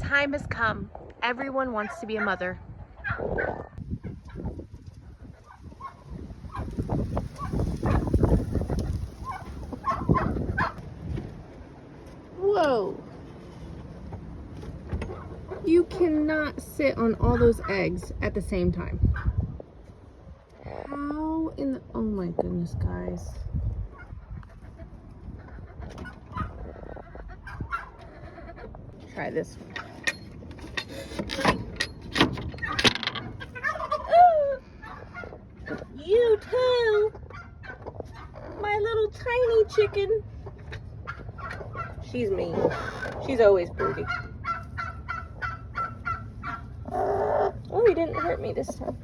time has come. Everyone wants to be a mother. Whoa. You cannot sit on all those eggs at the same time. How in the... Oh my goodness, guys. Try this one. You too, my little tiny chicken. She's mean. She's always broody. Oh, he didn't hurt me this time.